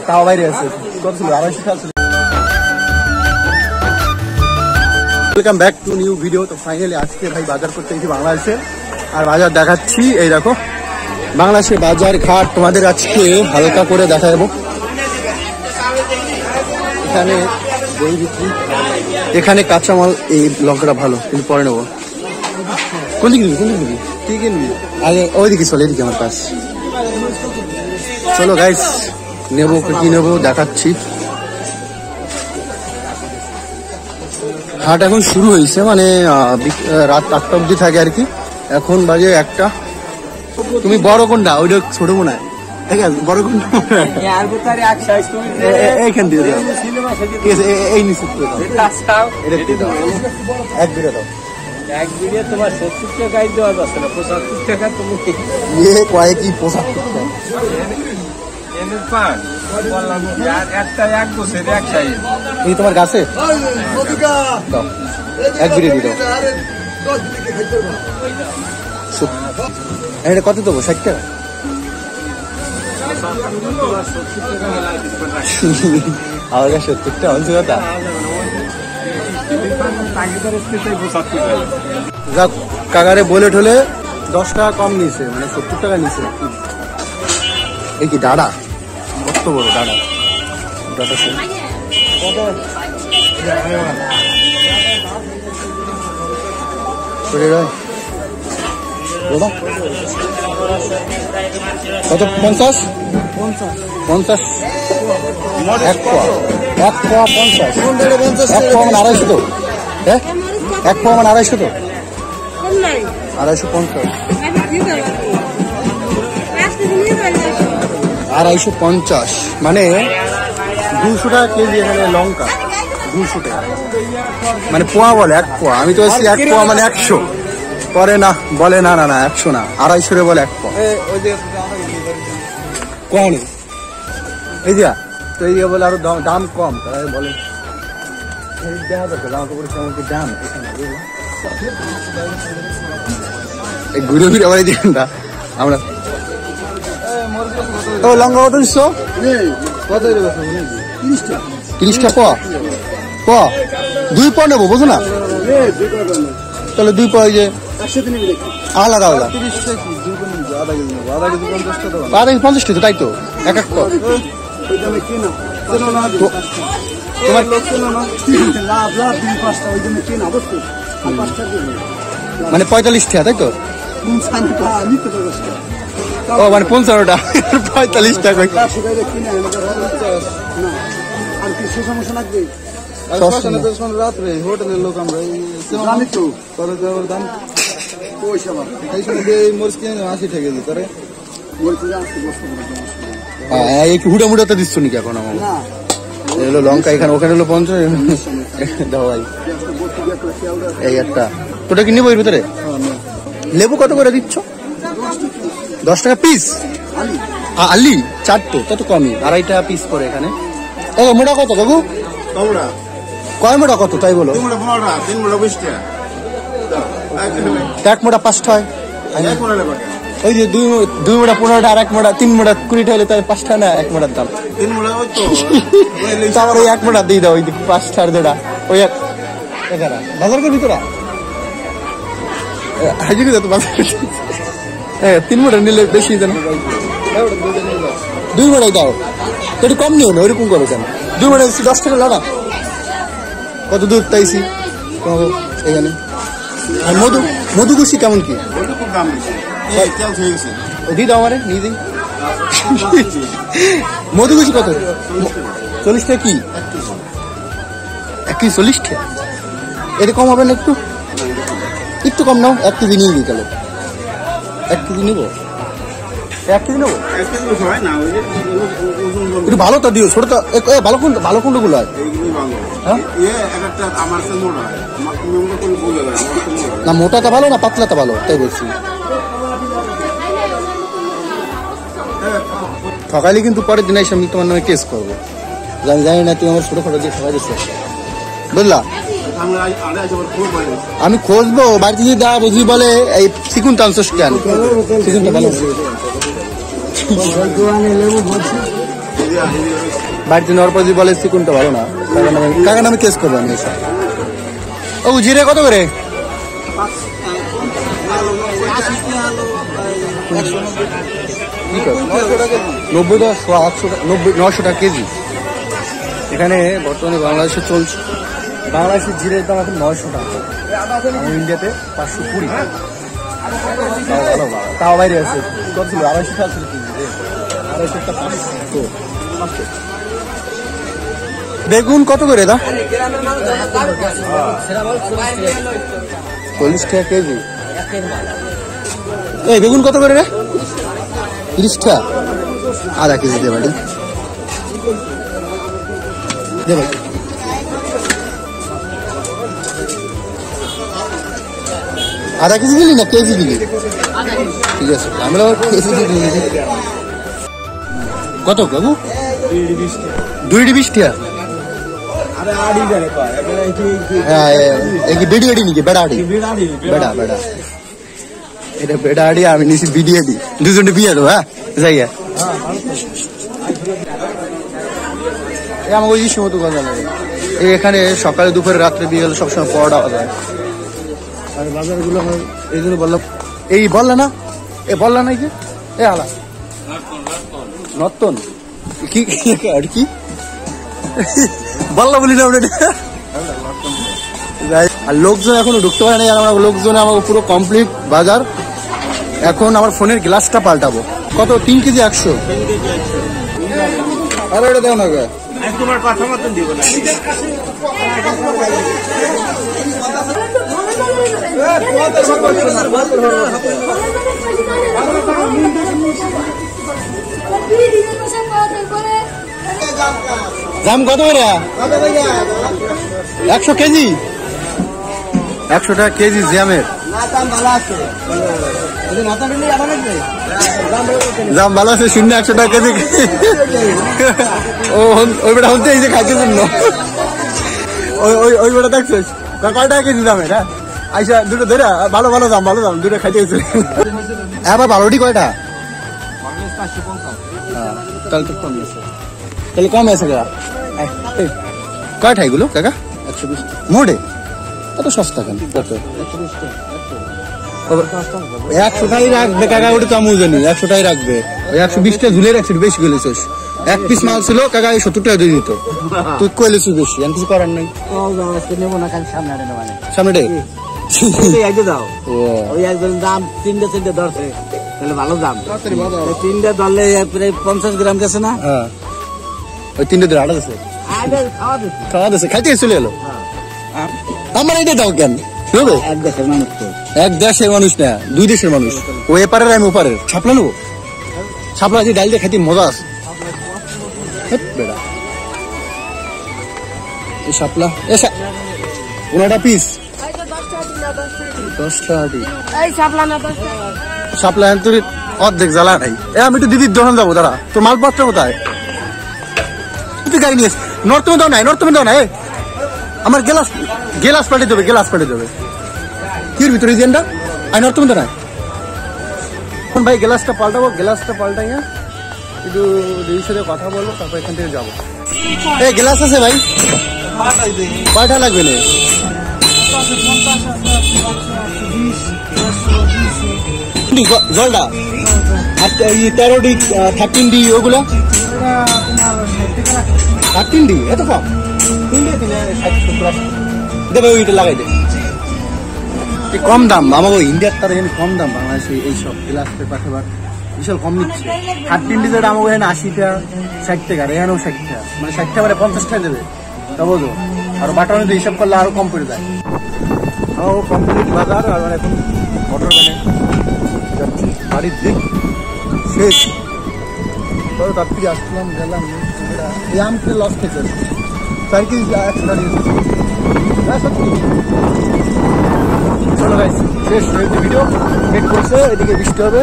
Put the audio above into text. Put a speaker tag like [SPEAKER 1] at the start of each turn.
[SPEAKER 1] তাও বাইরে আছে কত ছিল 250 welcome back to new video. তো ফাইনালি আজকে ভাই বাজার করতে গেছি বাংলাদেশে, আর বাজার দেখাচ্ছি। এই দেখো বাংলাদেশের বাজার ঘাট তোমাদের আজকে হালকা করে দেখা যাবো। এখানে দই বিক্রি, এখানে কাঁচামাল। এই লঙ্কাটা ভালো কিন্তু পরে নেবো। কোন দিকে নিবি, কোন দিকে নিবি, কি কিনবি? আগে ওইদিকে চলে, এদিকে আমার কাজ। চলো গাইস, নেবো কি নেবো দেখাচ্ছি। হাট এখন শুরু হয়েছে, মানে রাত 8টা অব্দি থাকে আর কি। এখন বাজে 1টা। তুমি বড় কোনটা, ওইটা ছোট মনে হয়? ঠিক আছে, বড় কোনটা এইখান দিয়ে দাও, ঠিক আছে। এই নিচে এক বিড়ে দাও, এক বিড়ে তোমার 70 টাকায় দেওয়া যাচ্ছে না, 75 টাকা। তুমি কয়েকই 75 টাকা তোমার গাছে এক বিড়ে দিয়ে দাও। এটা কত দেবো? 60 টাকা। আমার কাছে 70 টাকা হচ্ছে কথা। যাক, কাকারে বলে ঠলে 10 টাকা কম নিয়েছে, মানে 70 টাকা নিয়েছে। এই কি ডাড়া, কত বড় ডাড়া। কত? 50? 50 এক পোয়া, 1 পোয়া 50। 1 পোয়া মানে 250 তো? হ্যাঁ, 1 পোয়া মানে 250 তো? 250, 250 মানে 200 টাকা কেজি। এখানে লঙ্কা 200 টাকা, মানে পোয়া বলে 1 পোয়া। আমি তো এসছি 1 পোয়া মানে 100 পরে না, বলে না না না 100 না, 250 বলে 1 পোয়া। কম এই দিয়া তো, এই বলে আরো দাম কম, তারা বলে দাম। ঘুরে ফিরে আবার আমরা লঙ্কা কত দিচ্ছ? 30 টাকা পোয়া। পোয়া 2 পোয়া নেবো, বুঝো না? তাহলে 2 পোয়া যে আলাদা আলাদা 50 টাকা, তাই তো? এক এক পোয়া মানে 45 টাকা, তাই তো? ও মানে 55টা 45 টাকা। রাত্রে হোটেলের লোক আমরা 80 টাকা দিই, তারে হুড়া মুড়াতে দিচ্ছ নাকি এখন? আমার এলো লঙ্কা এখানে, ওখানে হলো 50। দাও ভাই, এই একটা তোটা কি নিবো এর ভিতরে? লেবু কত করে দিচ্ছ? 10 টাকা পিস। আলি 4টে, তত কমই, 2.5 টাকা পিস করে এখানে। ও মোটা কত বাবু? কয় মোটা কত তাই বলো? 1 মোটা 5 টাকা। ওই যে 2 মোটা 15 টাকা, আর 1 মোটা 3 মোটা 20 টাকা হলে তাই 5 টাকা না 1 মোটার দাম। তারপর ওই 1 মোটা দিয়ে দাও, ওই 5 টাকার দেড়া। ওই বাজার করবি তোরা? হাজির তো বাজার। হ্যাঁ, 3 মোটা নিলে বেশি যেন। 2 মোটাই দাও, একটু কম নিও না, ওইরকম করো কেন? 2 মোটা 10 টাকা লাড়া। কত দূর তাইছি তোমাকে এখানে। আর মধুকুশি কেমন কি? দিয়ে দাও আমারে, নিয়ে দিই। মধুকুশি কত? 40 টাকা। কি 1 কেজি 40 টাকা? এটা কম হবে না একটু? একটু কম নাও, 1 কেজি নিয়ে দিই। তাহলে 1 কেজি নেবো, 1 কেজি নেবো। একটু ভালো তো দিও, ছোটটা ভালো কোনটা? ভালো কোনটা গুলো হয়? না মোটাটা ভালো না পাতলাটা ভালো, তাই বলছি। ঠকাইলে কিন্তু পরের দিন এসে আমি তোমার নামে কেস করবো। জানি না তুমি আমার ছোট খাটো দিয়ে ঠকাই দিচ্ছ, বুঝলা? আমি খুঁজবো বাড়িতে যদি দেওয়া বুঝি বলে এই চিকুন টানছস কেন চিকুনটা ভালো বাড়িতে নরপাজি বলে চিকুনটা ভালো না কাকা নামে কেস করবো আমি এসব ও জিরে কত করে 90 900 টাকা কেজি এখানে বর্তমানে বাংলাদেশে চলছে বাংলাদেশের জিরের দাম এখন 900 টাকা ইন্ডিয়াতে 520 তাও বাইরে আছে কত ছিল 250 টাকা ছিল কেজি 250 টাকা 500 বেগুন কত করে দা 40 টাকা কেজি এই বেগুন কত করে রে 30 টাকা আধা কেজি দে বাড়ি দে ভাই আধা কেজি দিলি না কেজি দিলি ঠিক আছে আমরা কেজি দিলি কত বাবু 220 টাকা ভিডিও নাকি বেড়া বেড়া বেড়া এটা বেড়া আড়ি আমি নিচে ভিডিও দিই দুজনে বিয়ে দেবো হ্যাঁ যাইয়া আমার ওই সময় কথা লাগে এখানে সকালে দুপুরে রাত্রে বিয়ে হলে সবসময় পরোটা যায় আর বাজারগুলো আমার এই জন্য বললাম এই বললে না এ বললা না কি এ আলা নতুন কি আর কি বললা বলি না আর লোকজন এখনো ঢুকতে পারে না আমার লোকজন আমার পুরো কমপ্লিট বাজার এখন আমার ফোনের গ্লাসটা পাল্টাবো কত 3 কেজি 100 আরে এটা দাও না গো তোমার কথা মতন দিব না দাম কত করে 100 কেজি 100 টাকা কেজি জ্যামের দাম ভালো আছে 100 টাকা কেজি ওই বেটা হতে এই যে খাইতে জন্য ওই বেটা দেখছিস কয় টাকা কেজি দামের হ্যাঁ আইসা দুটো ধরে ভালো ভালো দাম দুটো খাইতে গেছে আবার ভালোটি কয়টা তাহলে তো কম আছে তাহলে কম আছে কাকা কয়টা এগুলো কাকা 120 মোড়ে এত সস্তা কেন কত 100 টাই রাখবে কাকা ওটা তো আমি জানি 100 টাই রাখবে 120 টা ঝুলে রাখছিস বেশি গেলেছিস এক পিস মাল ছিল কাকা 70 টাকা দিয়ে দিত তুই কইলেছিস বেশি আমি কিছু করার নাই নেবো না খালি সামনে দাও ওই একজন দাম 3টে ধরছে তাহলে ভালো দাম 3টে ধরলে প্রায় 50 গ্রাম গেছে না ওই 3টে ধরে আড়া আছে খাওয়া দিচ্ছে খাইতে চলে এলো আমার এটা দাও কেন এক দেশের মানুষ না 2 দেশের মানুষ ও এপারের আমি ওপারের ছাপলা নেবো ছাপলা দিয়ে ডাল দিয়ে খাইতে মজা আছে বেড়া এই ছাপলা ওনাটা পিস 10 টাকা ছাপলা তোর অর্ধেক জ্বালা নাই আমি একটু দিদির দোকান যাবো দাঁড়া তোর মালপত্র কোথায় তুই গাড়ি নিয়ে নর্থমে দাও না আমার গেলাস পাঠিয়ে দেবে কির ভিতরে জেনটা আই নর্থমে দাও না এখন ভাই গ্লাসটা পাল্টাইয়া একটু দিদির সাথে কথা বলবো তারপর এখান থেকে যাবো এই গ্লাস আছে ভাই কয়টা লাগবে না জলটা আর 13D 13D ওগুলো 13D এত কম দেবে ওইটা লাগাই দে কম দাম আমাকে ইন্ডিয়ার তার এখানে কম দাম বাংলাদেশে এইসব গ্লাস পেপার বিশাল কম নিচ্ছে 13D যেটা আমাকে এখানে 80 টাকা 60 টাকা এখানেও 60 টাকা মানে 60 টাকা মানে 50 টাকা দেবে তা বোঝো আর বাটার মধ্যে হিসাব করলে আরো কম পড়ে যায় ও কমপ্লিট বাজার আর এখন মোটর ভ্যানে যাচ্ছি বাড়ির দিক শেষ তবে তার থেকে আসলাম গেলাম এই আমকে লস খেতে 4 কেজি 100 টাকা সত্যি চলো গাইস শেষ ভিডিও মেক করছে এদিকে বৃষ্টি হবে